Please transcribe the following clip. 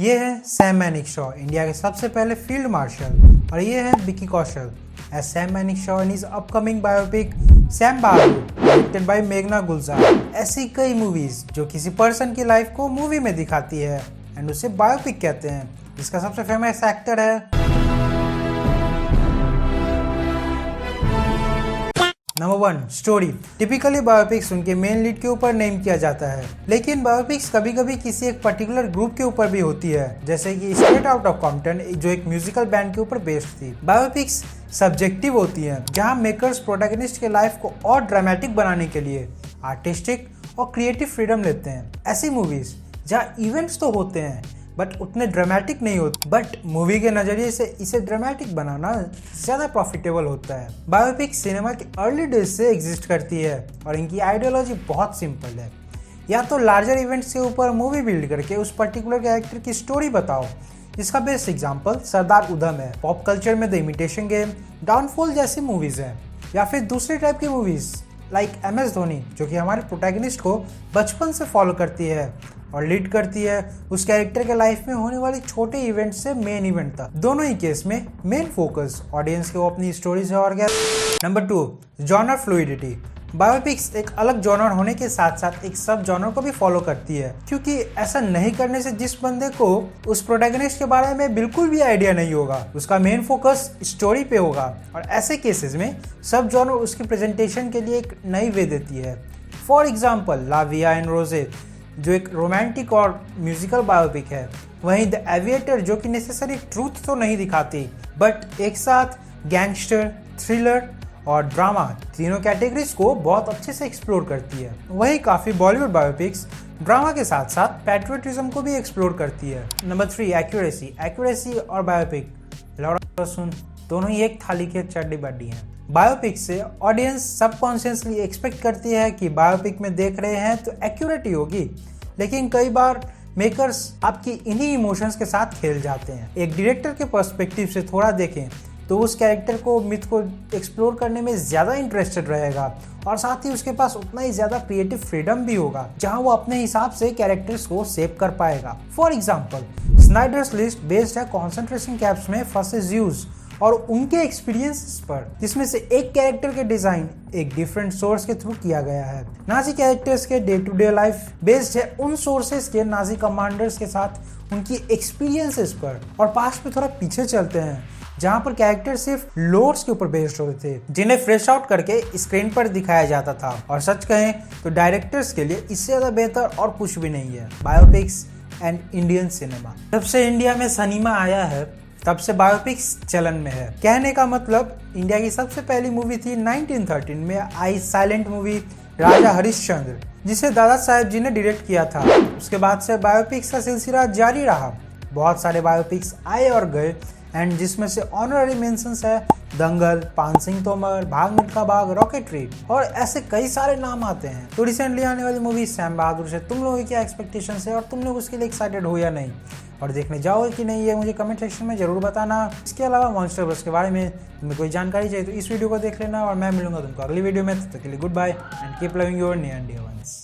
ये है Sam Manekshaw, India के सबसे पहले फील्ड मार्शल, और ये है Vicky Kaushal as Sam Manekshaw in his upcoming biopic Sam Bahadur directed by मेघना गुलजार। ऐसी कई मूवीज जो किसी पर्सन की लाइफ को मूवी में दिखाती है एंड उसे बायोपिक कहते हैं। इसका सबसे फेमस एक्टर है नंबर 1 स्टोरी। टिपिकली बायोपिक्स उनके मेन लीड के ऊपर नेम किया जाता है, लेकिन बायोपिक्स कभी कभी किसी एक पर्टिकुलर ग्रुप के ऊपर भी होती है, जैसे कि स्ट्रेट आउट ऑफ कॉम्पटन जो एक म्यूजिकल बैंड के ऊपर बेस्ड थी। बायोपिक्स सब्जेक्टिव होती हैं, जहां मेकर्स प्रोटैगनिस्ट के लाइफ को और ड्रामेटिक बनाने के लिए आर्टिस्टिक और क्रिएटिव फ्रीडम लेते हैं। ऐसी मूवीज जहां इवेंट्स तो होते हैं बट उतने ड्रामेटिक नहीं होते, बट मूवी के नजरिए से इसे ड्रामेटिक बनाना ज्यादा प्रॉफिटेबल होता है। बायोपिक सिनेमा के अर्ली डेज से एग्जिस्ट करती है और इनकी आइडियोलॉजी बहुत सिंपल है, या तो लार्जर इवेंट्स के ऊपर मूवी बिल्ड करके उस पर्टिकुलर कैरेक्टर की स्टोरी बताओ। इसका बेस्ट एग्जांपल सरदार उधम है। पॉप कल्चर में द इमिटेशन गेम, डाउनफॉल जैसी मूवीज हैं, या फिर दूसरे टाइप की मूवीज लाइक MS धोनी, जो कि हमारे प्रोटैगनिस्ट को बचपन से फॉलो करती है और लीड करती है उस कैरेक्टर के लाइफ में होने वाली छोटे इवेंट से मेन इवेंट तक। दोनों ही केस में मेन फोकस ऑडियंस के वो अपनी स्टोरी से और क्या। Number 2 genre fluidity. बायोपिक्स एक अलग जॉनर होने के साथ साथ एक सब जॉनर को भी फॉलो करती है, क्योंकि ऐसा नहीं करने से जिस बंदे को उस प्रोटैगनिस्ट के बारे में बिल्कुल भी आइडिया नहीं होगा, उसका मेन फोकस स्टोरी पे होगा, और ऐसे केसेस में सब जॉनर उसकी प्रेजेंटेशन के लिए एक नई वे देती है। फॉर एग्जाम्पल ला विया एंड रोजे जो एक रोमांटिक और म्यूजिकल बायोपिक है, वहीं द एविएटर जो कि नेसेसरी ट्रूथ तो नहीं दिखाती बट एक साथ गैंगस्टर, थ्रिलर और ड्रामा तीनों कैटेगरीज को बहुत अच्छे से एक्सप्लोर करती है। वहीं काफ़ी बॉलीवुड बायोपिक्स ड्रामा के साथ साथ पैट्रियटिज्म को भी एक्सप्लोर करती है। नंबर 3 एक्यूरेसी और बायोपिक सुन दोनों ही एक थाली के चड्डी बड्डी हैं। बायोपिक से ऑडियंस सबकॉन्शियसली एक्सपेक्ट करती है कि बायोपिक में देख रहे हैं तो एक्यूरेट ही होगी, लेकिन कई बार मेकर्स आपकी इन्हीं इमोशंस के साथ खेल जाते हैं। एक डायरेक्टर के पर्सपेक्टिव से थोड़ा देखें तो उस कैरेक्टर को, मिथ को एक्सप्लोर करने में ज़्यादा इंटरेस्टेड रहेगा और साथ ही उसके पास उतना ही ज़्यादा क्रिएटिव फ्रीडम भी होगा, जहां वो अपने हिसाब से कैरेक्टर्स को सेव कर पाएगा। For example Snyder's list based है कॉन्सेंट्रेशन कैंप्स में फंसे ज्यूज और उनके एक्सपीरियंसेस पर, जिसमें से एक कैरेक्टर के डिजाइन एक डिफरेंट सोर्स के थ्रू किया गया है। नाजी कैरेक्टर्स के day to day life based है उन सोर्सेस के नाजी कमांडर्स के साथ उनकी एक्सपीरियंसेस पर। और पास्ट में थोड़ा पीछे चलते हैं, जहां पर कैरेक्टर सिर्फ लोर्ड्स के ऊपर बेस्ड होते थे, जिन्हें फ्रेश आउट करके स्क्रीन पर दिखाया जाता था। और सच कहें तो डायरेक्टर्स के लिए इससे ज्यादा बेहतर और कुछ भी नहीं है। Biopics and Indian cinema. जब से इंडिया में सिनेमा आया है तब से बायोपिक्स चलन में है। कहने का मतलब इंडिया की सबसे पहली मूवी थी 1913 में आई साइलेंट मूवी राजा हरिश्चंद्र, जिसे दादा साहेब जी ने डायरेक्ट किया था। उसके बाद से बायोपिक्स का सिलसिला जारी रहा। बहुत सारे बायोपिक्स आए और गए एंड जिसमें से ऑनररी मेंशंस है दंगल, पान सिंह तोमर, भाग मिल्खा भाग, रॉकेटरी और ऐसे कई सारे नाम आते हैं। तो रिसेंटली आने वाली मूवी सैम बहादुर से तुम लोगों की क्या एक्सपेक्टेशंस है और तुम लोग उसके लिए एक्साइटेड हो या नहीं, और देखने जाओगे कि नहीं, ये मुझे कमेंट सेक्शन में जरूर बताना। इसके अलावा मॉन्स्टर बस के बारे में तुम्हें कोई जानकारी चाहिए तो इस वीडियो को देख लेना, और मैं मिलूंगा तुमको अगली वीडियो में। तब तक के लिए goodbye and keep loving your near and dear once.